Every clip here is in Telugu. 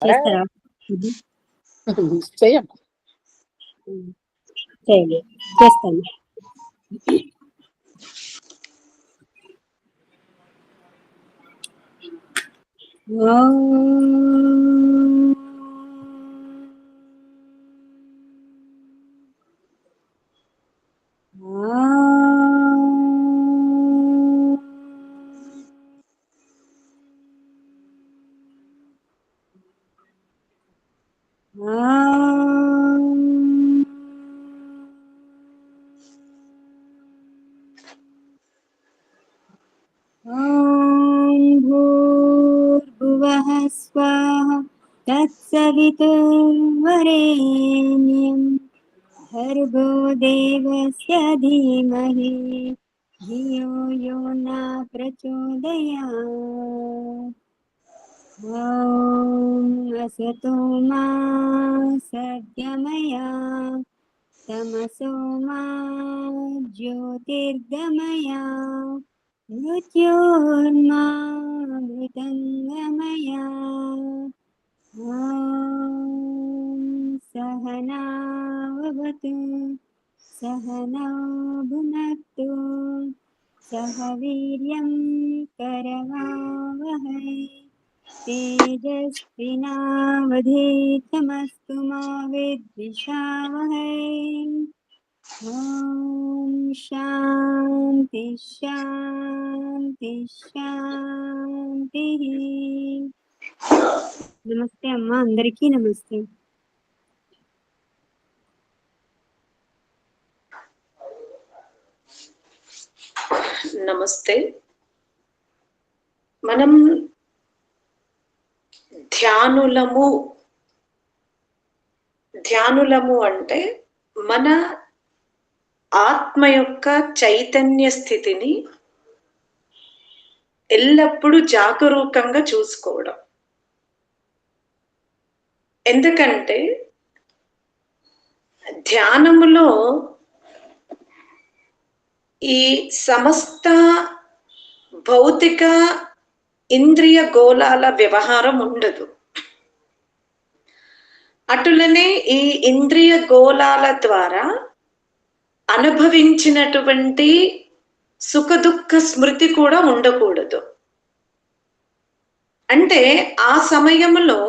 చేస్తారా? చేయమ్మా. చేయండి, చేస్తాను. भूर्भुवः स्वाहा तत्सवितुर्वरेण्यं भर्गो देवस्य धीमहि धियो यो न प्रचोदयात्। असतो मा सद्गमया तमसो मा ज्योतिर्गमया मृत्योर्मामृतङ्गमया। सहनावतु सहनौ भुनक्तु सह वीर्यं करवावहै तेजस्विनावधीतमस्तु मा विद्विषावहै। शांति शांति शांति। నమస్తే అమ్మా, అందరికీ నమస్తే. నమస్తే. మనం ధ్యానులము అంటే మన ఆత్మ యొక్క చైతన్య స్థితిని ఎల్లప్పుడూ జాగరూకంగా చూసుకోవడం. ఎందుకంటే ధ్యానములో ఈ సమస్త భౌతిక ఇంద్రియ గోళాల వ్యవహారం ఉండదు. అటులనే ఈ ఇంద్రియ గోళాల ద్వారా అనుభవించినటువంటి సుఖ దుఃఖ స్మృతి కూడా ఉండకూడదు. అంటే ఆ సమయంలో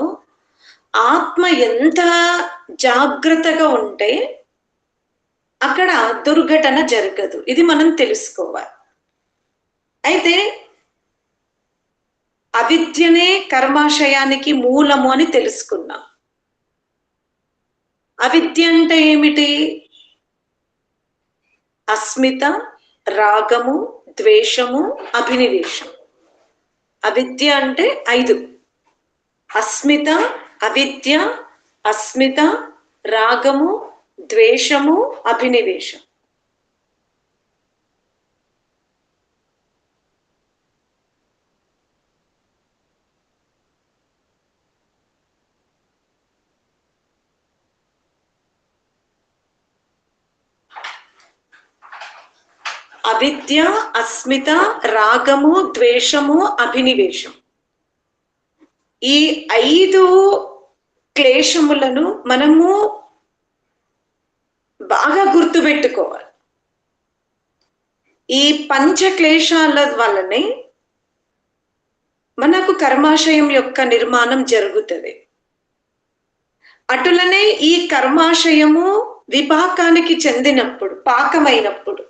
ఆత్మ ఎంత జాగ్రత్తగా ఉంటే అక్కడ దుర్ఘటన జరగదు. ఇది మనం తెలుసుకోవాలి. అయితే అవిద్యనే కర్మాశయానికి మూలము అని తెలుసుకున్నాం. అవిద్య అంటే ఏమిటి? అస్మిత, రాగము, ద్వేషము, అభినివేశం. అవిద్య అంటే 5: అస్మిత, అవిద్య, అస్మిత, రాగము, ద్వేషము, అభినివేశం. అవిద్య, అస్మిత, రాగము, ద్వేషము, అభినివేశం. ఈ 5 క్లేశములను మనము బాగా గుర్తుపెట్టుకోవాలి. ఈ పంచక్లేశాల వల్లనే మనకు కర్మాశయం యొక్క నిర్మాణం జరుగుతుంది. అటులనే ఈ కర్మాశయము విపాకానికి చెందినప్పుడు, పాకమైనప్పుడు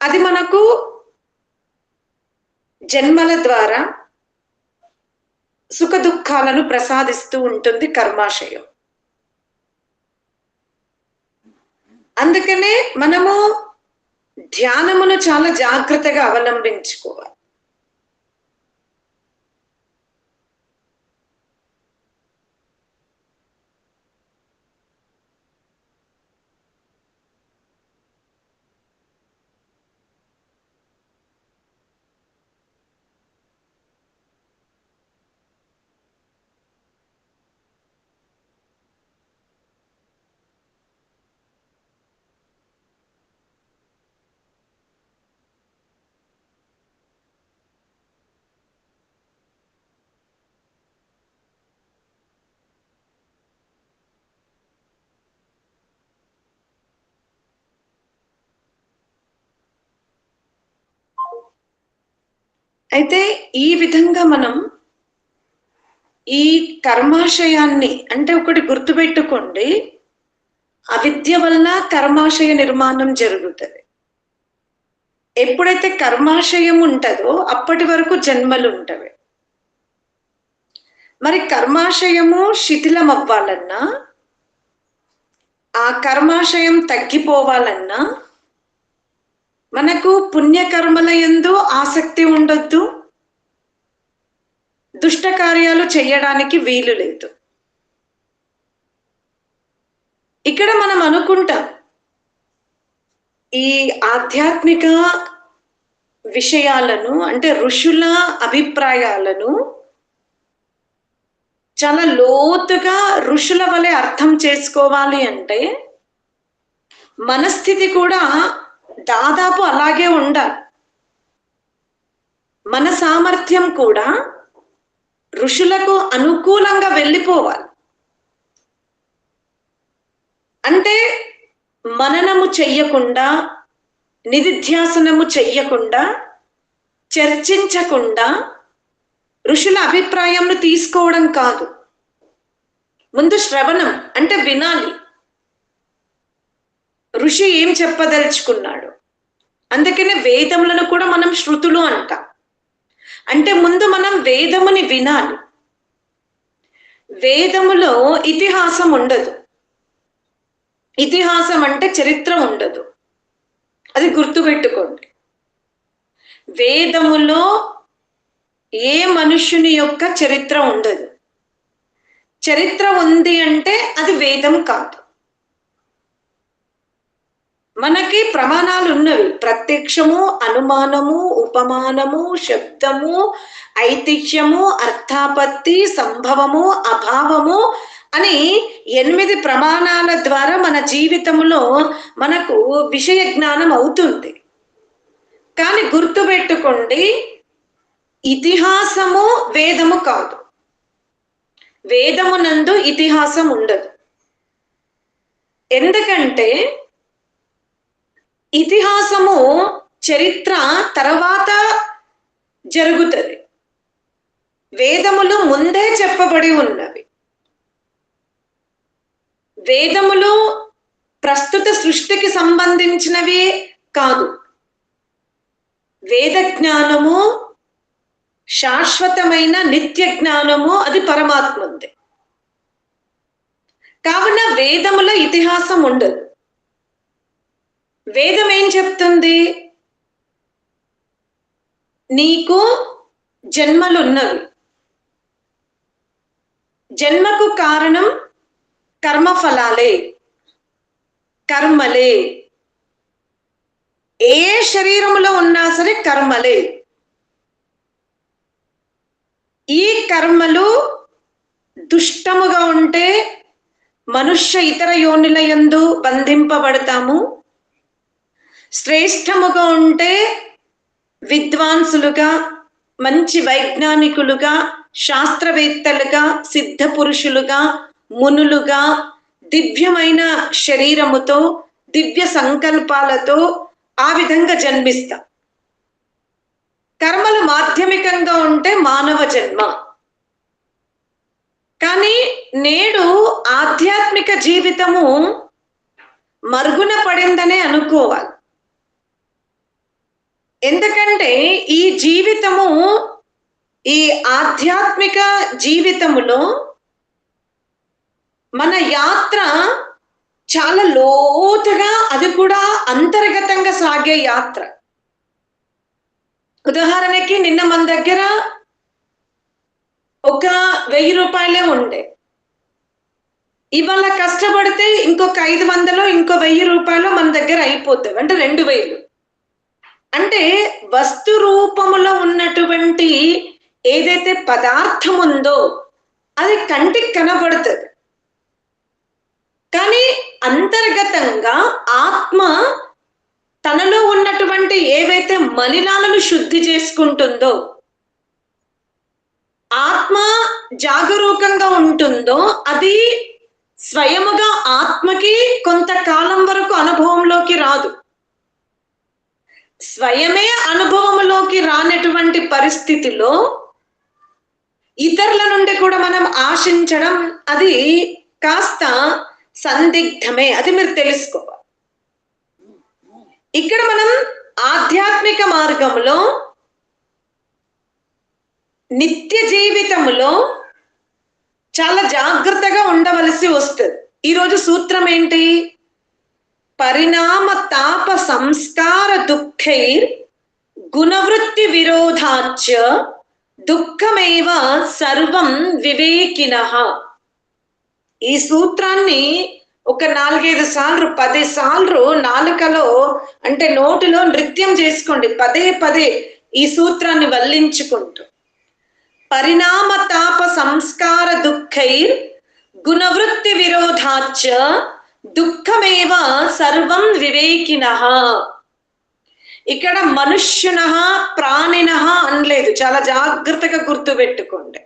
అది మనకు జన్మల ద్వారా సుఖ దుఃఖాలను ప్రసాదిస్తూ ఉంటుంది కర్మాశయం. అందుకనే మనము ధ్యానమును చాలా జాగ్రత్తగా అవలంబించుకోవాలి. అయితే ఈ విధంగా మనం ఈ కర్మాశయాన్ని అంటే ఒకటి గుర్తుపెట్టుకోండి, అవిద్య వల్ల కర్మాశయ నిర్మాణం జరుగుతుంది. ఎప్పుడైతే కర్మాశయం ఉంటుందో అప్పటి వరకు జన్మలు ఉంటవి. మరి కర్మాశయము శిథిలం అవ్వాలన్నా, ఆ కర్మాశయం తగ్గిపోవాలన్నా మనకు పుణ్యకర్మల యందు ఆసక్తి ఉండొద్దు, దుష్ట కార్యాలు చేయడానికి వీలు లేదు. ఇక్కడ మనం అనుకుంటాం ఈ ఆధ్యాత్మిక విషయాలను అంటే ఋషుల అభిప్రాయాలను చాలా లోతుగా ఋషుల వలె అర్థం చేసుకోవాలి అంటే మనస్థితి కూడా దాదాపు అలాగే ఉండాలి. మన సామర్థ్యం కూడా ఋషులకు అనుకూలంగా వెళ్ళిపోవాలి. అంటే మననము చెయ్యకుండా, నిధిధ్యాసనము చెయ్యకుండా, చర్చించకుండా ఋషుల అభిప్రాయంను తీసుకోవడం కాదు. ముందు శ్రవణం అంటే వినాలి, ఋషి ఏం చెప్పదలుచుకున్నాడు. అందుకనే వేదములను కూడా మనం శృతులు అంటాం. అంటే ముందు మనం వేదముని వినాలి. వేదములో ఇతిహాసం ఉండదు. ఇతిహాసం అంటే చరిత్ర ఉండదు, అది గుర్తుపెట్టుకోండి. వేదములో ఏ మనుష్యుని యొక్క చరిత్ర ఉండదు. చరిత్ర ఉంది అంటే అది వేదం కాదు. మనకి ప్రమాణాలు ఉన్నవి, ప్రత్యక్షము, అనుమానము, ఉపమానము, శబ్దము, ఐతిహ్యము, అర్థాపత్తి, సంభవము, అభావము అని 8 ప్రమాణాల ద్వారా మన జీవితంలో మనకు విషయ జ్ఞానం అవుతుంది. కానీ గుర్తుపెట్టుకోండి, ఇతిహాసము వేదము కాదు. వేదమునందు ఇతిహాసం ఉండదు. ఎందుకంటే ఇతిహాసము చరిత్ర తర్వాత జరుగుతుంది. వేదములు ముందే చెప్పబడి ఉన్నవి. వేదములు ప్రస్తుత సృష్టికి సంబంధించినవి కాదు. వేద జ్ఞానము శాశ్వతమైన నిత్య జ్ఞానము, అది పరమాత్ముంది. కావున వేదముల ఇతిహాసం ఉండదు. వేదం ఏం చెప్తుంది? నీకు జన్మలున్నవి, జన్మకు కారణం కర్మఫలాలే, కర్మలే. ఏ శరీరంలో ఉన్నా సరే కర్మలే. ఈ కర్మలు దుష్టముగా ఉంటే మనుష్య ఇతర యోనుల యందు బంధింపబడతాము. శ్రేష్టముగా ఉంటే విద్వాంసులుగా, మంచి వైజ్ఞానికులుగా, శాస్త్రవేత్తలుగా, సిద్ధ పురుషులుగా, మునులుగా, దివ్యమైన శరీరముతో, దివ్య సంకల్పాలతో ఆ విధంగా జన్మిస్తాం. కర్మలు మాధ్యమికంగా ఉంటే మానవ జన్మ. కానీ నేడు ఆధ్యాత్మిక జీవితము మరుగున పడిందనే అనుకోవాలి. ఎందుకంటే ఈ జీవితము, ఈ ఆధ్యాత్మిక జీవితములో మన యాత్ర చాలా లోతుగా, అది కూడా అంతర్గతంగా సాగే యాత్ర. ఉదాహరణకి నిన్న మన దగ్గర ఒక 1000 రూపాయలే ఉండే, ఇవాళ కష్టపడితే ఇంకొక 500 ఇంకో 1000 రూపాయలు మన దగ్గర అయిపోతాయి, అంటే 2000. అంటే వస్తు రూపములో ఉన్నటువంటి ఏదైతే పదార్థం ఉందో అది కంటికి కనబడుతుంది. కానీ అంతర్గతంగా ఆత్మ తనలో ఉన్నటువంటి ఏవైతే మలినాలను శుద్ధి చేసుకుంటుందో, ఆత్మ జాగరూకంగా ఉంటుందో, అది స్వయముగా ఆత్మకి కొంతకాలం వరకు అనుభవంలోకి రాదు. స్వయమే అనుభవంలోకి రానటువంటి పరిస్థితిలో ఇతరుల నుండి కూడా మనం ఆశించడం అది కాస్త సందిగ్ధమే. అది మీరు తెలుసుకోవాలి. ఇక్కడ మనం ఆధ్యాత్మిక మార్గంలో నిత్య జీవితంలో చాలా జాగ్రత్తగా ఉండవలసి వస్తుంది. ఈరోజు సూత్రం ఏంటి? పరిణామ తాప సంస్కార దుఃఖైర్ గుణవృత్తి విరోధాచ దుఃఖమేవ సర్వం వివేకినః. ఈ సూత్రాన్ని ఒక 4-5 సార్లు 10 సార్లు నాలుకలో అంటే నోటిలో నృత్యం చేసుకోండి. పదే పదే ఈ సూత్రాన్ని వల్లించుకుంటూ. పరిణామ తాప సంస్కార దుఃఖైర్ గుణవృత్తి విరోధాచ దుఃఖమేవ సర్వం వివేకినః. ఇక్కడ మనుష్యునః ప్రాణినః అనలేదు, చాలా జాగ్రత్తగా గుర్తుపెట్టుకోండి.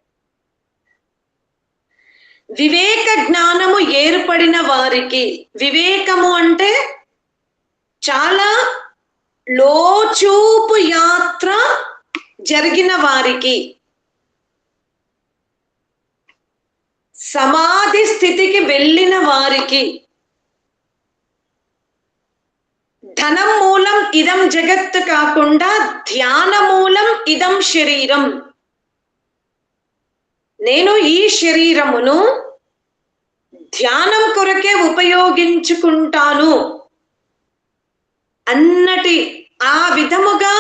వివేక జ్ఞానము ఏర్పడిన వారికి, వివేకము అంటే చాలా లోచూపు యాత్ర జరిగిన వారికి, సమాధి స్థితికి వెళ్ళిన వారికి, ధనం మూలం ఇదం జగత్ కాకుండా ధ్యాన మూలం ఇదం శరీరం, నేను ఈ శరీరమును ధ్యానం కొరకే ఉపయోగించుకుంటాను అన్నటి ఆ విధముగా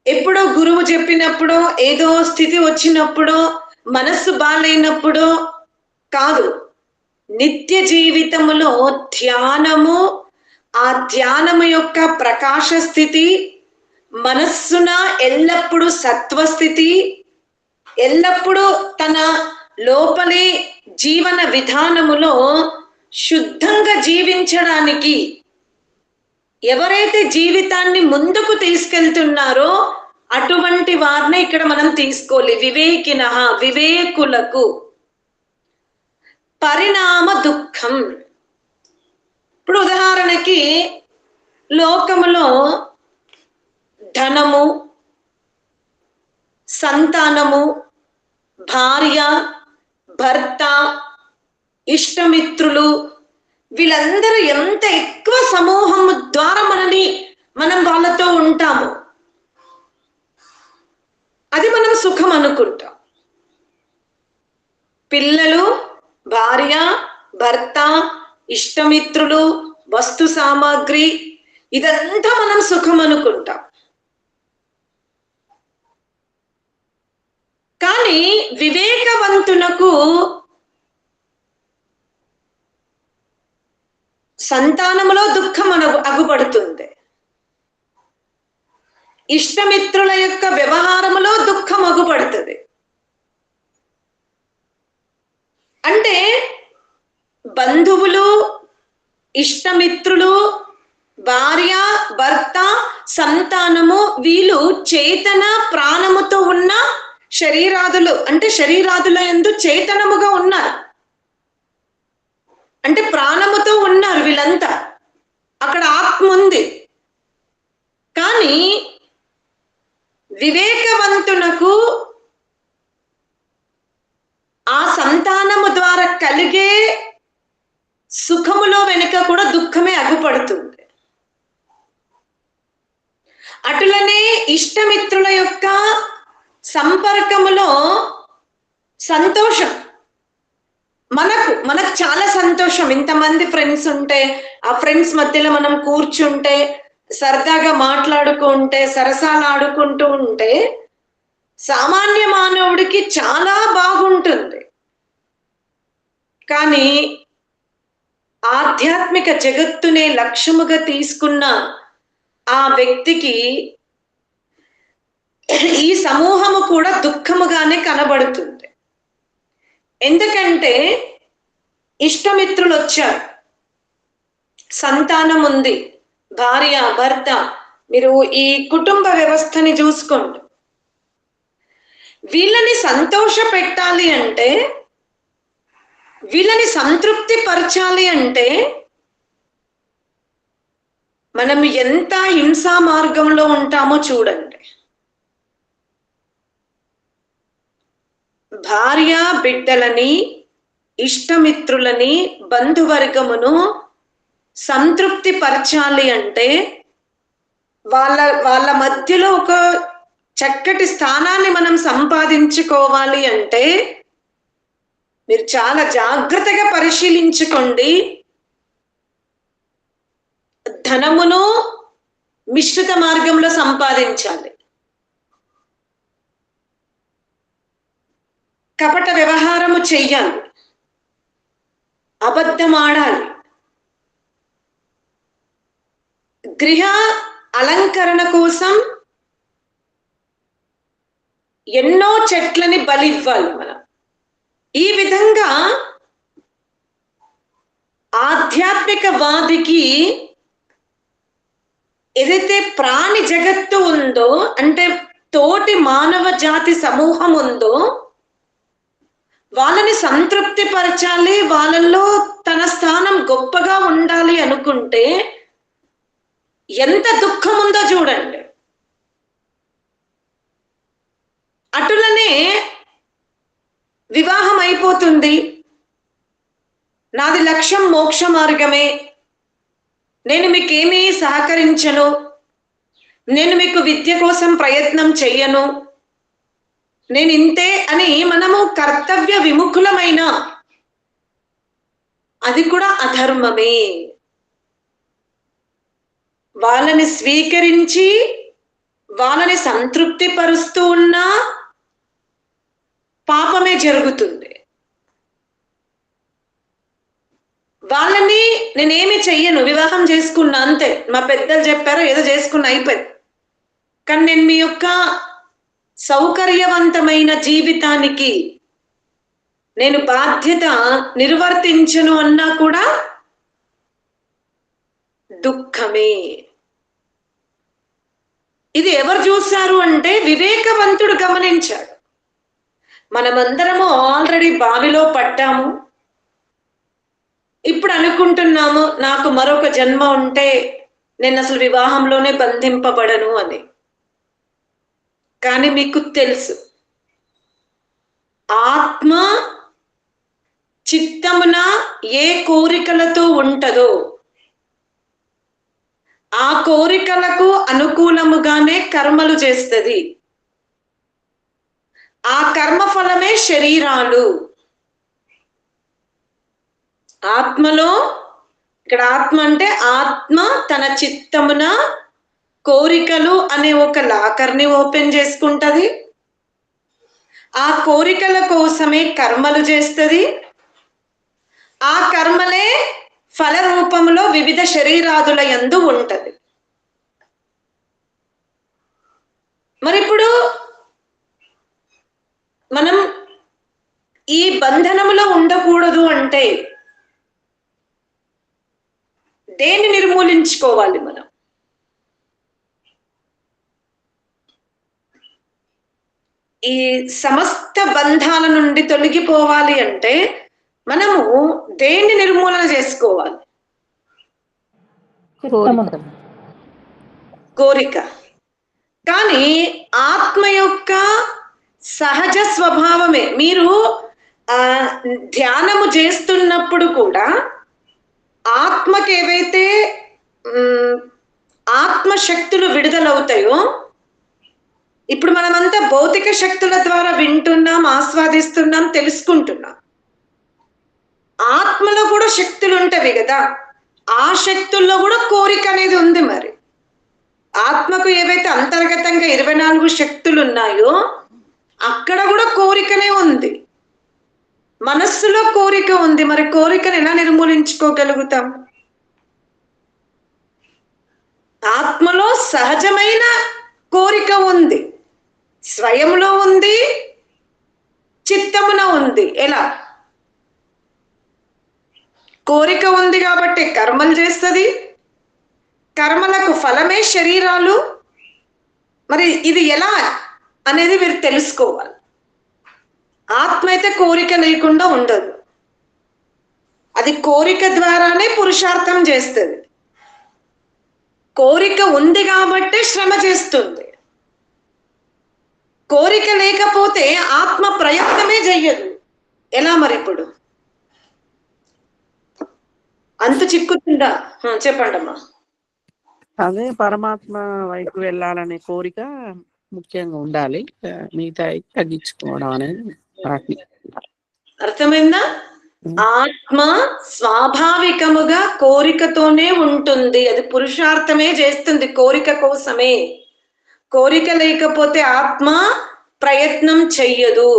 ఎప్పుడో గురువు చెప్పినప్పుడో ఏదో స్థితి వచ్చినప్పుడో మనస్సు బాలేనప్పుడో కాదు, నిత్య జీవితములో ధ్యానము, ఆ ధ్యానము యొక్క ప్రకాశ స్థితి, మనస్సున ఎల్లప్పుడూ సత్వస్థితి, ఎల్లప్పుడూ తన లోపలి జీవన విధానములో శుద్ధంగా జీవించడానికి ఎవరైతే జీవితాన్ని ముందుకు తీసుకెళ్తున్నారో అటువంటి వారిని ఇక్కడ మనం తీసుకోవాలి. వివేకినః, వివేకులకు. పరిణామ దుఃఖం. ఇప్పుడు ఉదాహరణకి లోకములో ధనము, సంతానము, భార్య, భర్త, ఇష్టమిత్రులు, వీళ్ళందరూ ఎంత ఎక్కువ సమూహం ద్వారా మనం వాళ్ళతో ఉంటాము, అది మనం సుఖం అనుకుంటాం. పిల్లలు, భార్య, భర్త, ఇష్టమిత్రులు, వస్తు సామాగ్రి, ఇదంతా మనం సుఖం అనుకుంటాం. కానీ వివేకవంతునకు సంతానములో దుఃఖం అగుపడుతుంది, ఇష్టమిత్రుల యొక్క వ్యవహారములో దుఃఖం అగుపడుతుంది. అంటే బంధువులు, ఇష్టమిత్రులు, భార్య, భర్త, సంతానము, వీళ్ళు చేతన ప్రాణముతో ఉన్న శరీరాదులు. అంటే శరీరాదుల యందు చేతనముగా ఉన్నారు, అంటే ప్రాణముతో ఉన్నారు వీళ్ళంతా. అక్కడ ఆత్మ ఉంది. కానీ వివేకవంతునకు ఆ సంతానము ద్వారా కలిగే సుఖములో వెనుక కూడా దుఃఖమే అగుపడుతుంది. అటులనే ఇష్టమిత్రుల యొక్క సంపర్కములో సంతోషం, మనకు చాలా సంతోషం. ఇంతమంది ఫ్రెండ్స్ ఉంటే, ఆ ఫ్రెండ్స్ మధ్యలో మనం కూర్చుంటే, సరదాగా మాట్లాడుకుంటే, సరసాలు ఆడుకుంటూ ఉంటే సామాన్య మానవుడికి చాలా బాగుంటుంది. కానీ ఆధ్యాత్మిక జగత్తునే లక్ష్యముగా తీసుకున్న ఆ వ్యక్తికి ఈ సమూహము కూడా దుఃఖముగానే కనబడుతుంది. ఎందుకంటే ఇష్టమిత్రులు వచ్చారు, సంతానం ఉంది, భార్య, భర్త. మీరు ఈ కుటుంబ వ్యవస్థని చూసుకోండి. వీళ్ళని సంతోష పెట్టాలి అంటే, వీళ్ళని సంతృప్తి పరచాలి అంటే మనం ఎంత హింసా మార్గంలో ఉంటామో చూడండి. భార్య బిడ్డలని, ఇష్టమిత్రులని, బంధువర్గమును సంతృప్తి పరచాలి అంటే, వాళ్ళ మధ్యలో ఒక చక్కటి స్థానాన్ని మనం సంపాదించుకోవాలి అంటే మీరు చాలా జాగ్రత్తగా పరిశీలించుకోండి. ధనమును మిశ్రిత మార్గంలో సంపాదించాలి. కపట వ్యవహారము చెయ్యాలి, అబద్ధం ఆడాలి, గృహ అలంకరణ కోసం ఎన్నో చెట్లని బలివ్వాలి మనం. ఈ విధంగా ఆధ్యాత్మికవాదికి ఏదైతే ప్రాణి జగత్తు ఉందో, అంటే తోటి మానవ జాతి సమూహం ఉందో, వాళ్ళని సంతృప్తి పరచాలి, వాళ్ళల్లో తన స్థానం గొప్పగా ఉండాలి అనుకుంటే ఎంత దుఃఖం ఉందో చూడండి. అటులనే వివాహం అయిపోతుంది, నాది లక్ష్యం మోక్ష మార్గమే, నేను మీకేమీ సహకరించను, నేను మీకు విద్య కోసం ప్రయత్నం చెయ్యను, నేను ఇంతే అని మనము కర్తవ్య విముఖులమైన, అది కూడా అధర్మమే. వాళ్ళని స్వీకరించి వాళ్ళని సంతృప్తి పరుస్తూ ఉన్నా పాపమే జరుగుతుంది. వాళ్ళని నేనేమి చెయ్యను, వివాహం చేసుకున్నా అంతే, మా పెద్దలు చెప్పారో ఏదో చేసుకున్నా అయిపోయింది, కానీ నేను మీ యొక్క సౌకర్యవంతమైన జీవితానికి నేను బాధ్యత నిర్వర్తించను అన్నా కూడా దుఃఖమే. ఇది ఎవరు చూశారు అంటే వివేకవంతుడు గమనించాడు. మనమందరము ఆల్రెడీ బావిలో పడ్డాము, ఇప్పుడు అనుకుంటున్నాము నాకు మరొక జన్మ ఉంటే నేను అసలు వివాహంలోనే బంధింపబడను అని. కానీ మీకు తెలుసు, ఆత్మ చిత్తమున ఏ కోరికలతో ఉంటదో ఆ కోరికలకు అనుకూలముగానే కర్మలు చేస్తుంది. ఆ కర్మ ఫలమే శరీరాలు. ఆత్మలో, ఇక్కడ ఆత్మ అంటే ఆత్మ తన చిత్తమున కోరికలు అనే ఒక లాకర్ని ఓపెన్ చేసుకుంటది. ఆ కోరికల కోసమే కర్మలు చేస్తుంది. ఆ కర్మలే ఫల రూపంలో వివిధ శరీరాదుల యందు ఉంటది. మరి ఇప్పుడు మనం ఈ బంధనములో ఉండకూడదు అంటే దేన్ని నిర్మూలించుకోవాలి మనం? ఈ సమస్త బంధాల నుండి తొలగిపోవాలి అంటే మనము దేన్ని నిర్మూలన చేసుకోవాలి? కోరిక. కానీ ఆత్మ యొక్క సహజ స్వభావమే. మీరు ధ్యానము చేస్తున్నప్పుడు కూడా ఆత్మకి ఏవైతే ఆత్మశక్తులు విడుదలవుతాయో, ఇప్పుడు మనమంతా భౌతిక శక్తుల ద్వారా వింటున్నాం, ఆస్వాదిస్తున్నాం, తెలుసుకుంటున్నాం. ఆత్మలో కూడా శక్తులు ఉంటవి కదా, ఆ శక్తుల్లో కూడా కోరిక అనేది ఉంది. మరి ఆత్మకు ఏవైతే అంతర్గతంగా 24 శక్తులు ఉన్నాయో అక్కడ కూడా కోరికనే ఉంది. మనస్సులో కోరిక ఉంది. మరి కోరికను ఎలా నిర్మూలించుకోగలుగుతాం? ఆత్మలో సహజమైన కోరిక ఉంది, స్వయంలో ఉంది, చిత్తమున ఉంది. ఎలా? కోరిక ఉంది కాబట్టి కర్మలు చేస్తుంది, కర్మలకు ఫలమే శరీరాలు. మరి ఇది ఎలా అనేది మీరు తెలుసుకోవాలి. ఆత్మ అయితే కోరిక లేకుండా ఉండదు, అది కోరిక ద్వారానే పురుషార్థం చేస్తుంది. కోరిక ఉంది కాబట్టే శ్రమ చేస్తుంది. కోరిక లేకపోతే ఆత్మ ప్రయత్నమే చెయ్యదు. ఎలా మరి ఇప్పుడు అంత చిక్కుతుందా? చెప్పండి అమ్మా. అదే పరమాత్మ వైపు వెళ్ళాలనే కోరిక ముఖ్యంగా ఉండాలి, మిగతా తగ్గించుకోవడం అనేది అర్థమైందా? ఆత్మ స్వాభావికముగా కోరికతోనే ఉంటుంది, అది పురుషార్థమే చేస్తుంది కోరిక కోసమే. కోరిక లేకపోతే ఆత్మ ప్రయత్నం చెయ్యదు.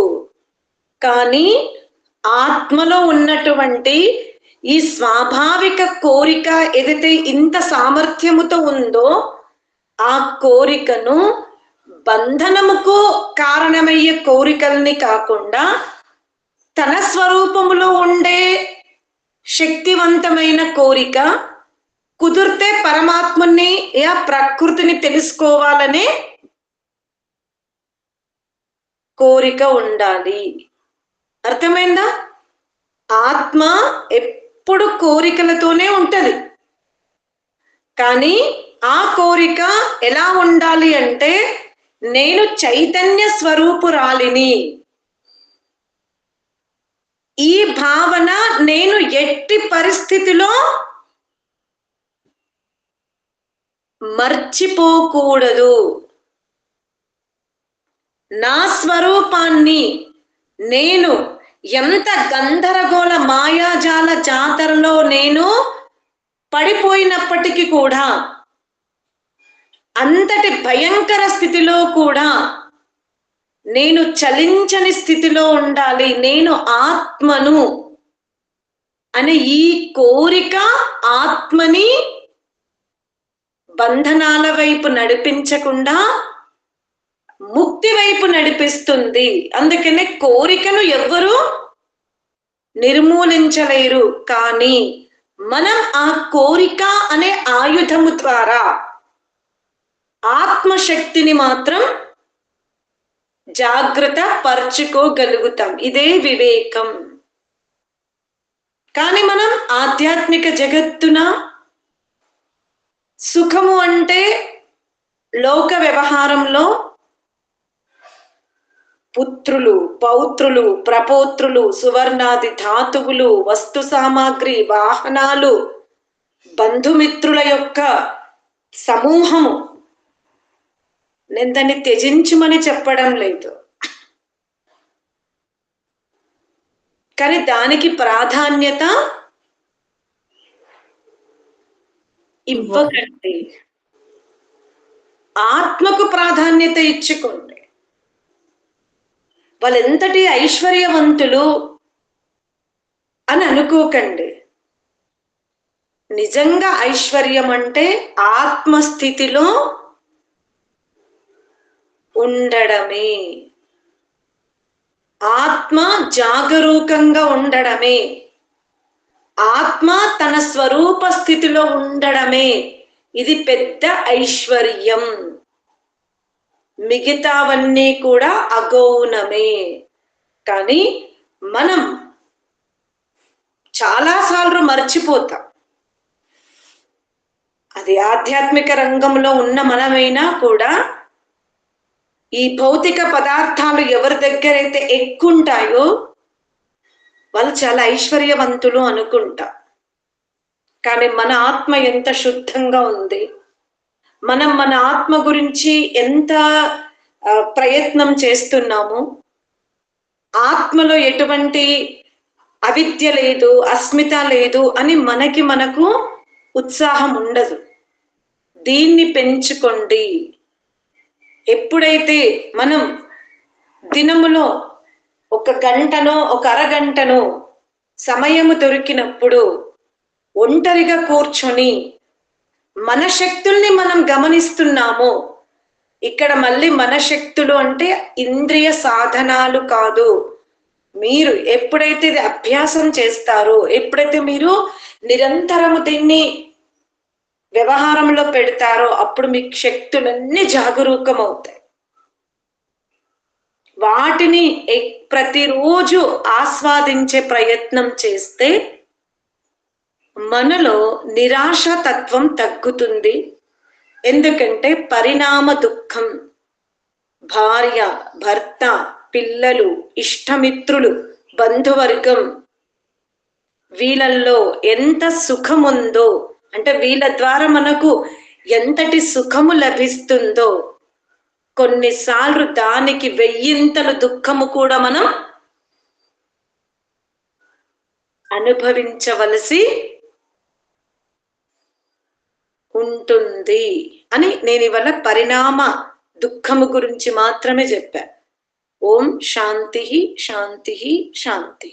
కానీ ఆత్మలో ఉన్నటువంటి ఈ స్వాభావిక కోరిక ఏదైతే ఇంత సామర్థ్యముతో ఉందో ఆ కోరికను బంధనముకు కారణమయ్యే కోరికల్ని కాకుండా తన స్వరూపములో ఉండే శక్తివంతమైన కోరిక, కుదిరితే పరమాత్మని ప్రకృతిని తెలుసుకోవాలనే కోరిక ఉండాలి. అర్థమైందా? ఆత్మ ఎప్పుడు కోరికలతోనే ఉంటది. కానీ ఆ కోరిక ఎలా ఉండాలి అంటే, నేను చైతన్య స్వరూపురాలిని, ఈ భావన నేను ఎట్టి పరిస్థితిలో మర్చిపోకూడదు. నా స్వరూపాన్ని నేను ఎంత గందరగోళ మాయాజాల జాతరలో నేను పడిపోయినప్పటికీ కూడా, అంతటి భయంకర స్థితిలో కూడా నేను చలించని స్థితిలో ఉండాలి, నేను ఆత్మను అనే ఈ కోరిక ఆత్మని బంధనాల వైపు నడిపించకుండా ముక్తి వైపు నడిపిస్తుంది. అందుకనే కోరికను ఎవ్వరూ నిర్మూలించలేరు. కానీ మనం ఆ కోరిక అనే ఆయుధము ద్వారా ఆత్మశక్తిని మాత్రం జాగ్రత్త పరుచుకోగలుగుతాం. ఇదే వివేకం. కానీ మనం ఆధ్యాత్మిక జగత్తున సుఖము అంటే లోక వ్యవహారంలో పుత్రులు, పౌత్రులు, ప్రపౌత్రులు, సువర్ణాది ధాతువులు, వస్తు సామాగ్రి, వాహనాలు, బంధుమిత్రుల యొక్క సమూహము. నేను దాన్ని త్యజించమని చెప్పడం లేదు, కానీ దానికి ప్రాధాన్యత ఇవ్వకండి. ఆత్మకు ప్రాధాన్యత ఇచ్చుకోండి. వాళ్ళెంతటి ఐశ్వర్యవంతులు అని అనుకోకండి. నిజంగా ఐశ్వర్యం అంటే ఆత్మస్థితిలో ఉండడమే, ఆత్మ జాగరూకంగా ఉండడమే, ఆత్మ తన స్వరూప స్థితిలో ఉండడమే. ఇది పెద్ద ఐశ్వర్యం. మిగతావన్నీ కూడా అగౌణమే. కానీ మనం చాలాసార్లు మర్చిపోతాం. అది ఆధ్యాత్మిక రంగంలో ఉన్న మనమైనా కూడా ఈ భౌతిక పదార్థాలు ఎవరి దగ్గర అయితే ఎక్కుంటాయో వాళ్ళు చాలా ఐశ్వర్యవంతులు అనుకుంటా. కానీ మన ఆత్మ ఎంత శుద్ధంగా ఉంది, మనం మన ఆత్మ గురించి ఎంత ప్రయత్నం చేస్తున్నాము, ఆత్మలో ఎటువంటి అవిద్య లేదు, అస్మిత లేదు అని మనకు ఉత్సాహం ఉండదు. దీన్ని పెంచుకోండి. ఎప్పుడైతే మనం దినములో 1 గంటనో 1 అరగంటనో సమయము దొరికినప్పుడు ఒంటరిగా కూర్చొని మన శక్తుల్ని మనం గమనిస్తున్నాము. ఇక్కడ మళ్ళీ మన శక్తులు అంటే ఇంద్రియ సాధనాలు కాదు. మీరు ఎప్పుడైతే ఇది అభ్యాసం చేస్తారో, ఎప్పుడైతే మీరు నిరంతరము దీన్ని వ్యవహారంలో పెడతారో అప్పుడు మీకు శక్తులన్నీ జాగరూకం అవుతాయి. వాటిని ప్రతిరోజు ఆస్వాదించే ప్రయత్నం చేస్తే మనలో నిరాశ తత్వం తగ్గుతుంది, ఎందుకంటే పరిణామ దుఃఖం, భార్య, భర్త, పిల్లలు, ఇష్టమిత్రులు, బంధువర్గం, వీళ్ళల్లో ఎంత సుఖం ఉందో, అంటే వీళ్ళ ద్వారా మనకు ఎంతటి సుఖము లభిస్తుందో, కొన్నిసార్లు దానికి 1000 దుఃఖము కూడా మనం అనుభవించవలసి ఉంటుంది అని నేను ఇవాళ పరిణామ దుఃఖము గురించి మాత్రమే చెప్పా. ఓం శాంతి శాంతి శాంతి.